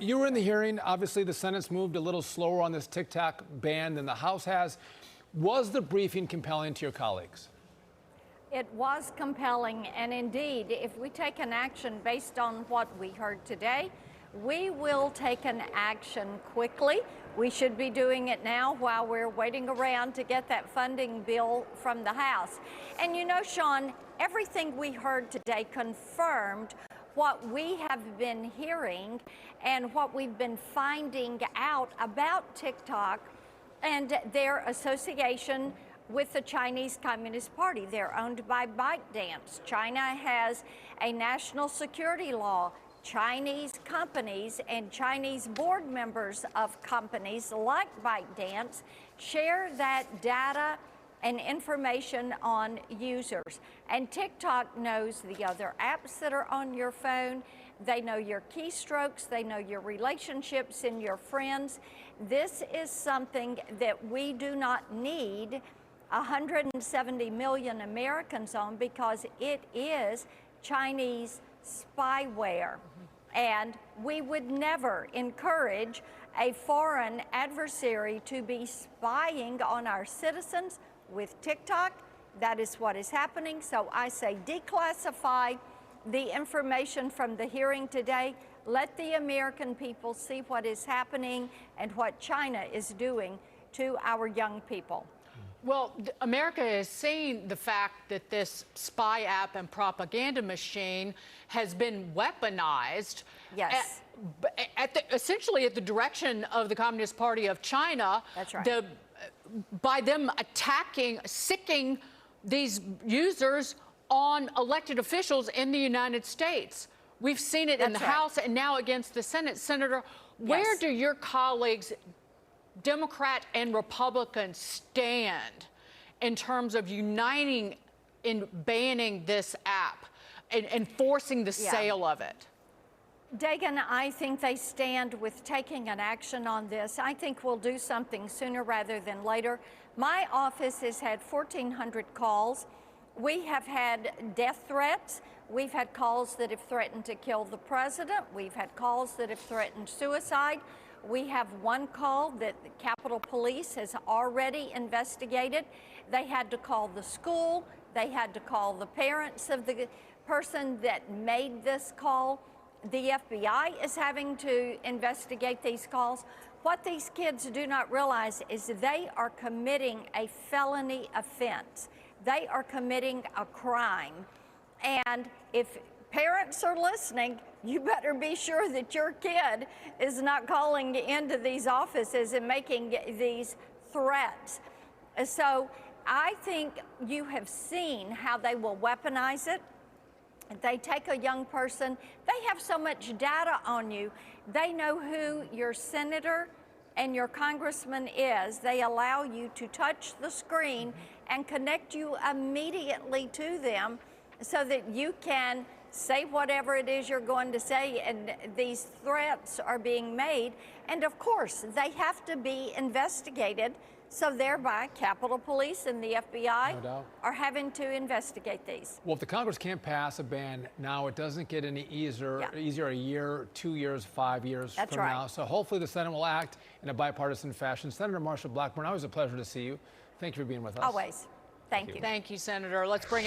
You were in the hearing. Obviously, the Senate's moved a little slower on this TikTok ban than the House has. Was the briefing compelling to your colleagues? It was compelling, and indeed, if we take an action based on what we heard today, we will take an action quickly. We should be doing it now while we're waiting around to get that funding bill from the House. And you know, Sean, everything we heard today confirmed what we have been hearing and what we've been finding out about TikTok and their association with the Chinese Communist Party. They're owned by ByteDance. China has a national security law. Chinese companies and Chinese board members of companies like ByteDance share that data and information on users. And TikTok knows the other apps that are on your phone. They know your keystrokes. They know your relationships and your friends. This is something that we do not need 170 million Americans on because it is Chinese spyware. And we would never encourage a foreign adversary to be spying on our citizens with TikTok. That is what is happening. So I say declassify the information from the hearing today. Let the American people see what is happening and what China is doing to our young people. Well, America is seeing the fact that this spy app and propaganda machine has been weaponized. Yes. Essentially at the direction of the Communist Party of China. That's right. By them attacking, sicking these users on elected officials in the United States. We've seen it in the House and now against the Senate. Senator, where do your colleagues, Democrat and Republican, stand in terms of uniting in banning this app and forcing the sale of it? Dagan, I think they stand with taking an action on this. I think we'll do something sooner rather than later. My office has had 1,400 calls. We have had death threats. We've had calls that have threatened to kill the president. We've had calls that have threatened suicide. We have one call that the Capitol Police has already investigated. They had to call the school. They had to call the parents of the person that made this call. The FBI is having to investigate these calls. What these kids do not realize is they are committing a felony offense. They are committing a crime. And if parents are listening, you better be sure that your kid is not calling into these offices and making these threats. So I think you have seen how they will weaponize it. They take a young person, they have so much data on you. They know who your senator and your congressman is. They allow you to touch the screen and connect you immediately to them so that you can say whatever it is you're going to say, and these threats are being made. And of course, they have to be investigated. So thereby, Capitol Police and the FBI are having to investigate these. Well, if the Congress can't pass a ban now, it doesn't get any easier a year, 2 years, 5 years from now. So hopefully the Senate will act in a bipartisan fashion. Senator Marshall Blackburn, always a pleasure to see you. Thank you for being with us. Always. Thank you. Thank you, Senator. Let's bring